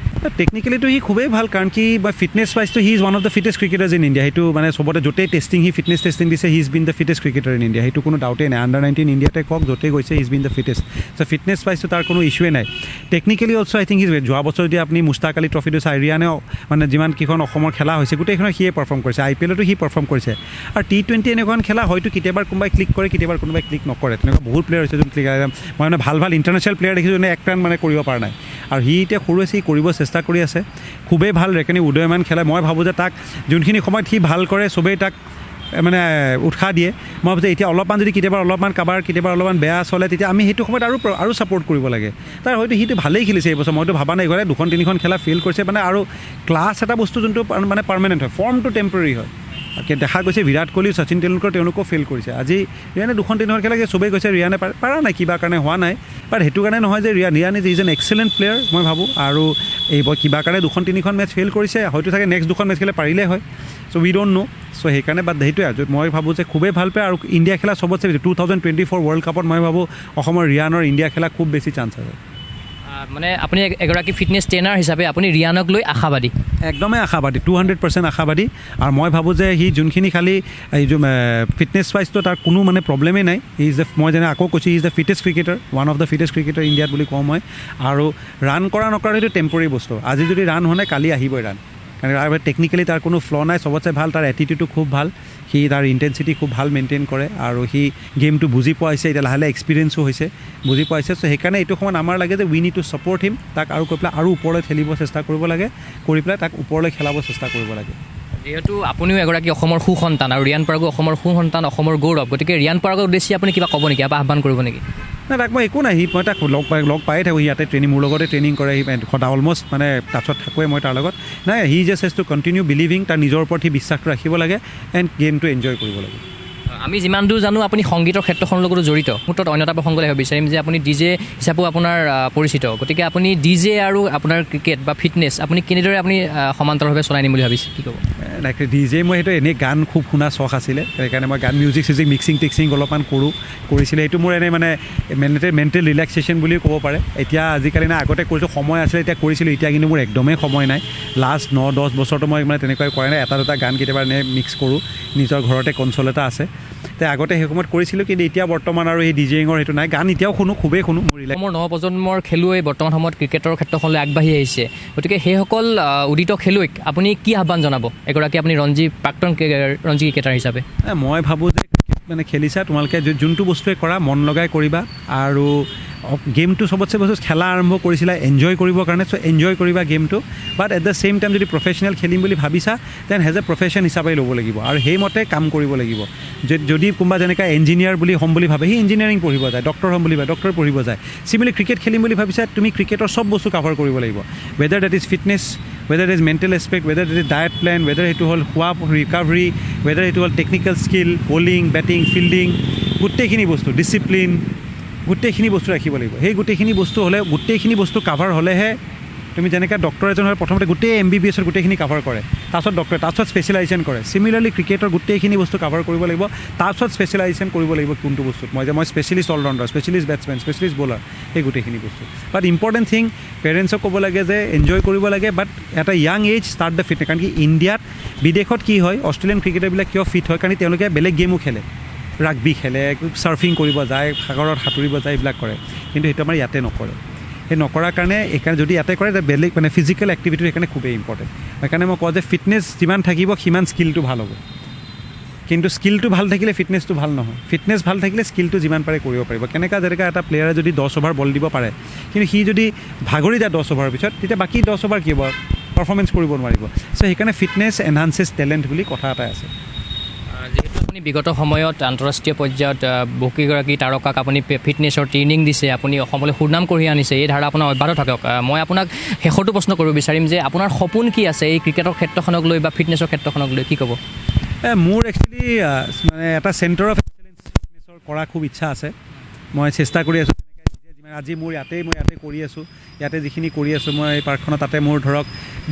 টেকনিকেলিটো সি খুবেই ভাল কাৰণ কি বা ফিটনেছ ৱাইজটো he is one of the fittest cricketers in India সেইটো মানে চবতে য'তেই টেষ্টিং সি ফিটনেছ টেষ্টিং দিছে he is been the fittest cricketer in India সেইটো কোনো ডাউটেই নাই আণ্ডাৰ-19 ইণ্ডিয়াতে কওক য'তেই গৈছে he is been the fittest so' fitness ৱাইজটো তাৰ কোনো ইছ্যুৱে নাই টেকনিকেলি অলছ' আই থিংক যোৱা বছৰ যদি আপুনি মুস্তাক আলী ট্ৰফিটো চাই ৰিয়ানে মানে যিমান কেইখন অসমৰ খেলা হৈছে গোটেইখনত সিয়ে পাৰফৰ্ম কৰিছে IPLতো সি পাৰফৰ্ম কৰিছে আৰু T20 এনেকুৱাখন খেলা হয়তো কেতিয়াবা কোনোবাই ক্লিক কৰে কেতিয়াবা কোনোবাই ক্লিক নকৰে তেনেকুৱা বহুত প্লেয়াৰ হৈছে যোন ক্লিক মই মানে ভাল ইণ্টাৰনেশ্যনেল প্লেয়াৰ দেখিছোঁ যোনে এক ৰান মানে কৰিব পৰা নাই আৰু সি এতিয়া সৰু আছে সি কৰিব চেষ্টা কৰি আছে খুবেই ভাল ৰেকনি উদয়মান খেলে মই ভাবোঁ যে তাক যোনখিনি সময়ত সি ভাল কৰে চবেই তাক মানে উৎসাহ দিয়ে মই ভাবোঁ যে এতিয়া অলপমান যদি কেতিয়াবা অলপমান বেয়া চলে তেতিয়া আমি সেইটো সময়ত আৰু ছাপৰ্ট কৰিব লাগে তাৰ হয়তো সিটো ভালেই খেলিছে এইবছৰ মইতো ভাবা নাই গ'লে 2-3খন খেলা ফেইল কৰিছে মানে আৰু ক্লাছ এটা বস্তু যোনটো মানে পাৰ্মানেণ্ট হয় ফৰ্মটো টেম্পৰেৰী হয় দেখা গৈছে বিৰাট কোহলি শচীন তেণ্ডুলকাৰ তেওঁলোকেও ফেইল কৰিছে আজি ৰিয়ানে 2-3খন খেলা চবেই কৈছে ৰিয়ানে পাৰা নাই কিবা কাৰণে হোৱা নাই বাট সেইটো কাৰণে নহয় যে Riyan is an excellent player মই ভাবোঁ আৰু এইবাৰ কিবা কাৰণে 2-3খন মেটচ ফেইল কৰিছে হয়তো চাগে নেক্সট 2খন মেটচ খেলে পাৰিলে হয় চ' উই ডোণ্ট ন' চ' সেইকাৰণে বাট সেইটোৱে আৰু মই ভাবোঁ যে খুবেই ভাল পায় আৰু ইণ্ডিয়া খেলা চবতছে 2024 ৱৰ্ল্ড কাপত মই ভাবোঁ অসমৰ ৰিয়ানৰ ইণ্ডিয়া খেলা খুব বেছি চান্স আছে মানে আপুনি এগৰাকী ফিটনেছ ট্ৰেইনাৰ হিচাপে আপুনি ৰিয়ানক লৈ আশাবাদী একদমেই আশাবাদী 200% আশাবাদী আৰু মই ভাবোঁ যে সি যোনখিনি খালি এই ফিটনেছ ৱাইজটো তাৰ কোনো মানে প্ৰব্লেমেই নাই মই যেনে আকৌ কৈছোঁ he is the fittest cricketer one of the fittest cricketer ইণ্ডিয়াত বুলি কওঁ মই আৰু ৰান কৰা নকৰা সেইটো টেম্পৰেৰী বস্তু আজি যদি ৰান হোৱা নাই কালি আহিবই ৰান কাৰণ টেকনিকেলি তাৰ কোনো ফ্ল' নাই চবতছে ভাল তাৰ এটিটিউডটো খুব ভাল সি তাৰ ইণ্টেনচিটি খুব ভাল মেইনটেইন কৰে আৰু সি গেমটো বুজি পোৱা হৈছে এতিয়া লাহে লাহে এক্সপিৰিয়েঞ্চো হৈছে বুজি পোৱা হৈছে চ' সেইকাৰণে এইটো সময়ত আমাৰ লাগে যে উই নিড টু ছাপৰ্ট হিম তাক আৰু কৈ পেলাই আৰু ওপৰলৈ খেলিব চেষ্টা কৰিব লাগে কৰি পেলাই তাক ওপৰলৈ খেলাব চেষ্টা কৰিব লাগে যিহেতু আপুনিও এগৰাকী অসমৰ সুসন্তান আৰু ৰিয়ান পৰাগো অসমৰ সুসন্তান অসমৰ গৌৰৱ গতিকে ৰিয়ান পৰাগৰ উদ্দেশ্যে আপুনি কিবা ক'ব নেকি বা আহ্বান কৰিব নেকি নাই তাক মই একো নাই মই তাক লগ পায়ে থাকোঁ ইয়াতে মোৰ লগতে ট্ৰেইনিং কৰে সি সদায় অলমষ্ট মানে টাচত থাকোঁৱে মই তাৰ লগত নাই he just has to continue believing তাৰ নিজৰ ওপৰত সি বিশ্বাসটো ৰাখিব লাগে এণ্ড গেমটো এনজয় কৰিব লাগে আমি যিমান দূৰ জানো আপুনি সংগীতৰ ক্ষেত্ৰখনৰ লগতো জড়িত মোৰ তাত অন্য এটা প্ৰসংগ লাগিব বিচাৰিম যে আপুনি DJ হিচাপেও আপোনাৰ পৰিচিত গতিকে আপুনি DJ আৰু আপোনাৰ ক্ৰিকেট বা ফিটনেছ আপুনি কেনেদৰে আপুনি সমান্তৰালভাৱে চলাই নিম বুলি ভাবিছে কি ক'ব DJ মই সেইটো এনেই গান খুব শুনা চখ আছিলে সেইকাৰণে মই গান মিউজিক মিক্সিং টেক্সিং অলপমান কৰিছিলে এইটো মোৰ এনেই মানে মেণ্টেল ৰিলেক্সেশ্যন বুলিও ক'ব পাৰে এতিয়া আজিকালি না আগতে কৰিছোঁ সময় আছিলে এতিয়া কৰিছিলোঁ এতিয়া কিন্তু মোৰ একদমেই সময় নাই লাষ্ট 9-10 বছৰটো মই মানে তেনেকুৱাই কৰা নাই এটা দুটা গান কেতিয়াবা এনে মিক্স কৰোঁ নিজৰ ঘৰতে কনচল এটা আছে তে আগতে সেই সময়ত কৰিছিলোঁ কিন্তু এতিয়া বৰ্তমান আৰু এই ডিজেইঙৰ সেইটো নাই গান এতিয়াও শুনো খুবেই শুনো মোৰ অসমৰ নৱপ্ৰজন্মৰ খেলুৱৈ বৰ্তমান সময়ত ক্ৰিকেটৰ ক্ষেত্ৰখনলৈ আগবাঢ়ি আহিছে গতিকে সেইসকল উদিত খেলুৱৈক আপুনি কি আহ্বান জনাব এগৰাকী আপুনি প্ৰাক্তন ৰঞ্জী ক্ৰিকেটাৰ হিচাপে মই ভাবোঁ যে মানে খেলিছা তোমালোকে যোনটো বস্তুৱে কৰা মন লগাই কৰিবা আৰু গেমটো চবতছে বস্তু খেলা আৰম্ভ কৰিছিলা এনজয় কৰিবৰ কাৰণে চ' এনজয় কৰিবা গেমটো but at the same time যদি প্ৰফেচনেল খেলিম বুলি ভাবিছা দেন হেজ এ প্ৰফেশ্যন হিচাপে ল'ব লাগিব আৰু সেইমতে কাম কৰিব লাগিব যদি কোনোবা যেনেকৈ ইঞ্জিনিয়াৰ বুলি হ'ম বুলি ভাবে সি ইঞ্জিনিয়াৰিং পঢ়িব যায় ডক্টৰ হ'ম বুলি ভাবে ডক্টৰ পঢ়িব যায় চিমিলি ক্ৰিকেট খেলিম বুলি ভাবিছা তুমি ক্ৰিকেটৰ চব বস্তু কাভাৰ কৰিব লাগিব whether that is fitness whether is mental aspect whether is diet plan whether সেইটো হ'ল খোৱা ৰিকাভাৰী ৱেডাৰ সেইটো হ'ল technical skill bowling batting fielding গোটেইখিনি বস্তু ডিচিপ্লিন গোটেইখিনি বস্তু ৰাখিব লাগিব সেই গোটেইখিনি বস্তু হ'লে গোটেইখিনি বস্তু কাভাৰ হ'লেহে তুমি যেনেকৈ ডক্টৰ এজন হ'লে প্ৰথমতে গোটেই MBBSৰ গোটেইখিনি কাভাৰ কৰে তাৰপিছত ডক্টৰে তাৰপিছত স্পেচিয়েলাইজেশ্যন কৰে চিমিলাৰলি ক্ৰিকেটৰ গোটেইখিনি বস্তু কাভাৰ কৰিব লাগিব তাৰপিছত স্পেচিয়েলাইজেশ্যন কৰিব লাগিব কোনটো বস্তুত মই specialist allrounder specialist batsmen specialist bowler সেই গোটেইখিনি বস্তু বাট ইম্পৰ্টেণ্ট থিং পেৰেণ্টছক ক'ব লাগে যে এনজয় কৰিব লাগে বাট এটা young age start the fitness কাৰণ কি ইণ্ডিয়াত বিদেশত কি হয় অষ্ট্ৰেলিয়ান ক্ৰিকেটাৰবিলাক কিয় ফিট হয় কাৰণ তেওঁলোকে বেলেগ গেমো খেলে ৰাগবি খেলে ছাৰ্ফিং কৰিব যায় সাগৰত সাঁতুৰিব যায় এইবিলাক কৰে কিন্তু সেইটো আমাৰ ইয়াতে নকৰে সেই নকৰাৰ কাৰণে এইকাৰণে যদি ইয়াতে কৰে বেলেগ মানে ফিজিকেল এক্টিভিটি সেইকাৰণে খুবেই ইম্পৰ্টেণ্ট সেইকাৰণে মই কওঁ যে ফিটনেছ যিমান থাকিব সিমান স্কিলটো ভাল হ'ব কিন্তু স্কিলটো ভাল থাকিলে ফিটনেছটো ভাল নহয় ফিটনেছ ভাল থাকিলে স্কিলটো যিমান পাৰে কৰিব পাৰিব কেনেকুৱা যেনেকৈ এটা প্লেয়াৰে যদি 10 অভাৰ বল দিব পাৰে কিন্তু সি যদি ভাগৰি যায় 10 অভাৰৰ পিছত তেতিয়া বাকী 10 অভাৰ কি হ'ব পাৰফৰ্মেঞ্চ কৰিব নোৱাৰিব চ' সেইকাৰণে ফিটনেছ এনহান্সেছ টেলেণ্ট বুলি কথা এটা আছে যিহেতু আপুনি বিগত সময়ত আন্তঃৰাষ্ট্ৰীয় পৰ্যায়ত বহুকেইগৰাকী তাৰকাক আপুনি ফিটনেছৰ ট্ৰেইনিং দিছে আপুনি অসমলৈ সুনাম কঢ়িয়াই আনিছে এই ধাৰা আপোনাৰ অব্যাহত থাকক মই আপোনাক শেষৰটো প্ৰশ্ন কৰিব বিচাৰিম যে আপোনাৰ সপোন কি আছে এই ক্ৰিকেটৰ ক্ষেত্ৰখনক লৈ বা ফিটনেছৰ ক্ষেত্ৰখনক লৈ কি ক'ব মোৰ একচুৱেলি মানে এটা চেণ্টাৰ অফ এক্সেলেঞ্চ ফিটনেছৰ কৰা খুব ইচ্ছা আছে মই চেষ্টা কৰি আছোঁ আজি মই ইয়াতে কৰি আছোঁ ইয়াতে যিখিনি কৰি আছোঁ মই এই পাৰ্কখনত তাতে মোৰ ধৰক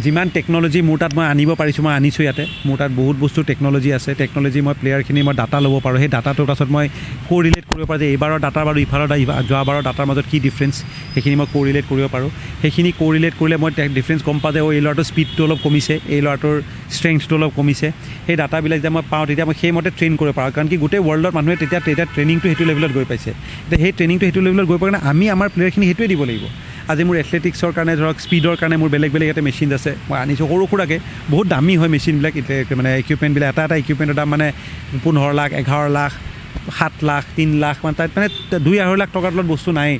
যিমান টেকন'লজি মোৰ তাত মই আনিব পাৰিছোঁ মই আনিছোঁ ইয়াতে মোৰ তাত বহুত বস্তু টেকন'লজি আছে টেকন'লজি মই প্লেয়াৰখিনি মই ডাটা ল'ব পাৰোঁ সেই ডাটাটোৰ পাছত মই কোৰিলেট কৰিব পাৰোঁ যে এইবাৰৰ ডাটা বাৰু ইফালৰ যোৱাবাৰৰ ডাটাৰ মাজত কি ডিফাৰেঞ্চ সেইখিনি মই কোৰিলেট কৰিব পাৰোঁ সেইখিনি কোৰিলেট কৰিলে মই ডিফাৰেঞ্চ গম পাওঁ যে এই ল'ৰাটোৰ স্পীডটো অলপ কমিছে এই ল'ৰাটোৰ ষ্ট্ৰেংথটো অলপ কমিছে সেই ডাটাবিলাক যেতিয়া মই পাওঁ তেতিয়া মই সেইমতে ট্ৰেইন কৰিব পাৰোঁ কাৰণ কি গোটেই ৱৰ্ল্ডত মানুহে তেতিয়া ট্ৰেইনিংটো সেইটো লেভেলত গৈ পাইছে এতিয়া সেই ট্ৰেইনিংটো সেইটো লেভেলত গৈ পাই আমি আমাৰ প্লেয়াৰখিনি সেইটোৱে দিব লাগিব আজি মোৰ এথলেটিক্সৰ কাৰণে ধৰক স্পীডৰ কাৰণে মোৰ বেলেগ ইয়াতে মেচিন আছে মই আনিছোঁ সৰু সুৰাকৈ বহুত দামী হয় মেচিনবিলাক মানে ইকুইপমেণ্টবিলাক এটা ইকুইপমেণ্টৰ দাম মানে 15 লাখ 11 লাখ 7 লাখ 3 লাখ মানে তাত মানে 2-2.5 লাখ টকাৰ তলত বস্তু নাই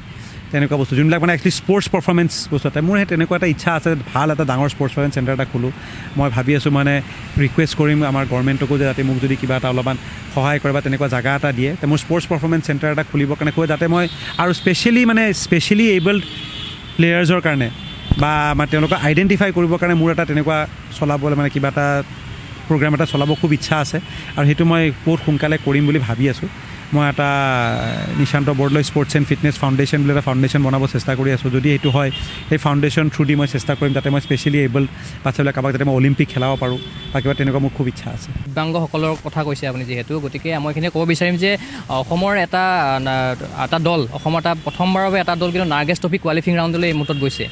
তেনেকুৱা বস্তু যোনবিলাক মানে একচুৱেলি স্পৰ্টছ পাৰফৰ্মেঞ্চ বস্তু এটা মোৰ সেই তেনেকুৱা এটা ইচ্ছা আছে ভাল এটা ডাঙৰ স্পৰ্টছ পাৰফৰ্মেঞ্চ চেণ্টাৰ এটা খোলোঁ মই ভাবি আছোঁ মানে ৰিকুৱেষ্ট কৰিম আমাৰ গভৰ্ণমেণ্টকো যে যাতে মোক যদি কিবা এটা অলপমান সহায় কৰে বা তেনেকুৱা জাগা এটা দিয়ে মোৰ স্পৰ্টছ পাৰফৰ্মেঞ্চ চেণ্টাৰ এটা খুলিবৰ কাৰণে কৈ যাতে মই আৰু স্পেচিয়েলি এইবল্ড প্লেয়াৰ্ছৰ কাৰণে বা তেওঁলোকক আইডেণ্টিফাই কৰিবৰ কাৰণে মোৰ এটা তেনেকুৱা চলাবলৈ মানে কিবা এটা প্ৰগ্ৰাম এটা চলাব খুব ইচ্ছা আছে আৰু সেইটো মই বহুত সোনকালে কৰিম বুলি ভাবি আছোঁ মই এটা Nishant Bordoloi sports and fitness foundation বুলি এটা ফাউণ্ডেশ্যন বনাব চেষ্টা কৰি আছোঁ যদি সেইটো হয় সেই ফাউণ্ডেশ্যন থ্ৰু দি মই চেষ্টা কৰিম যাতে মই স্পেচিয়েলি এইবল বাচ্চাবিলাক কাৰোবাক যাতে মই অলিম্পিক খেলাব পাৰোঁ বা কিবা তেনেকুৱা মোৰ খুব ইচ্ছা আছে দিব্যাংগসকলৰ কথা কৈছে আপুনি যিহেতু গতিকে মই এইখিনি ক'ব বিচাৰিম যে অসমৰ এটা দল অসমৰ এটা প্ৰথমবাৰৰ বাবে এটা দল কিন্তু নাৰ্গেছ ট্ৰফি কোৱালিফাইং ৰাউণ্ডলৈ এই মুহূৰ্তত গৈছে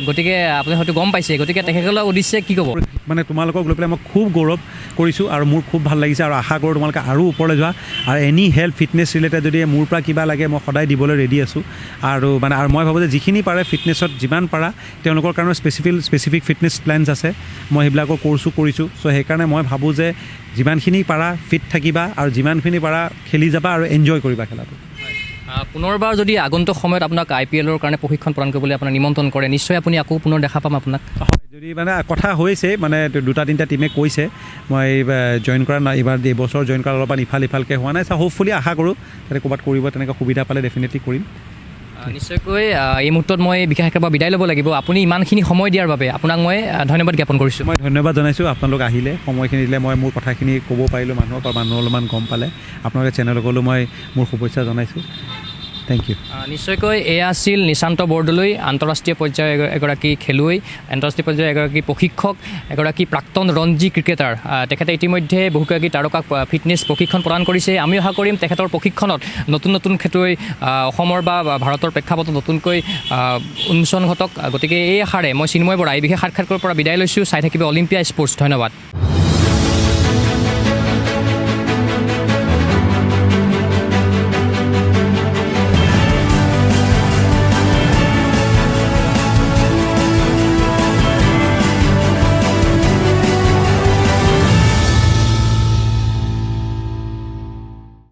গতিকে আপুনি হয়তো গম পাইছে গতিকে তেখেতসকলৰ উদ্দেশ্যে কি ক'ব মানে তোমালোকক লৈ পেলাই মই খুব গৌৰৱ কৰিছোঁ আৰু মোৰ খুব ভাল লাগিছে আৰু আশা কৰোঁ তোমালোকে আৰু ওপৰলৈ যোৱা আৰু এনি হেল্প ফিটনেছ ৰিলেটেড যদি মোৰ পৰা কিবা লাগে মই সদায় দিবলৈ ৰেডি আছোঁ আৰু মই ভাবোঁ যে যিখিনি পাৰে ফিটনেছত যিমান পাৰা তেওঁলোকৰ কাৰণে স্পেচিফিক ফিটনেছ প্লেনছ আছে মই সেইবিলাকৰ কৰ্চো কৰিছোঁ চ' সেইকাৰণে মই ভাবোঁ যে যিমানখিনি পাৰা ফিট থাকিবা আৰু যিমানখিনি পাৰা খেলি যাবা আৰু এনজয় কৰিবা খেলাটো পুনৰবাৰ যদি আগন্তুক সময়ত আপোনাক IPLৰ কাৰণে প্ৰশিক্ষণ প্ৰদান কৰিবলৈ আপোনাক নিমন্ত্ৰণ কৰে নিশ্চয় আপুনি আকৌ পুনৰ দেখা পাম আপোনাক হয় যদি মানে কথা হৈছে মানে 2-3টা টিমে কৈছে মই জইন কৰা নাই এইবছৰ জইন কৰা অলপমান ইফালকৈ হোৱা নাই হোপফুলি আশা কৰোঁ যাতে ক'ৰবাত কৰিব তেনেকুৱা সুবিধা পালে ডেফিনেটলি কৰিম নিশ্চয়কৈ এই মুহূৰ্তত মই বিশেষকৈ বিদায় ল'ব লাগিব আপুনি ইমানখিনি সময় দিয়াৰ বাবে আপোনাক মই ধন্যবাদ জ্ঞাপন কৰিছোঁ মই ধন্যবাদ জনাইছোঁ আপোনালোক আহিলে সময়খিনি দিলে মই মোৰ কথাখিনি ক'ব পাৰিলোঁ মানুহক আৰু মানুহ অলপমান গম পালে আপোনালোকে চেনেলকলৈ মই মোৰ শুভেচ্ছা জনাইছোঁ থেংক ইউ। নিশ্চয়কৈ এয়া আছিল নিশান্ত বৰদলৈ, আন্তঃৰাষ্ট্ৰীয় পৰ্যায়ৰ এগৰাকী খেলুৱৈ, আন্তঃৰাষ্ট্ৰীয় পৰ্যায়ৰ এগৰাকী প্ৰশিক্ষক, এগৰাকী প্ৰাক্তন ৰঞ্জী ক্ৰিকেটাৰ। তেখেতে ইতিমধ্যে বহুকেইগৰাকী তাৰকাক ফিটনেছ প্ৰশিক্ষণ প্ৰদান কৰিছে। আমি আশা কৰিম তেখেতৰ প্ৰশিক্ষণত নতুন নতুন খেলুৱৈ অসমৰ বা ভাৰতৰ প্ৰেক্ষাপটত নতুনকৈ উন্মোচন ঘটক। গতিকে এই আশাৰে মই চিন্ময় বৰা এই বিশেষ সাক্ষাৎকাৰৰ পৰা বিদায় লৈছোঁ। চাই থাকিব অলিম্পিয়া স্পৰ্টছ। ধন্যবাদ।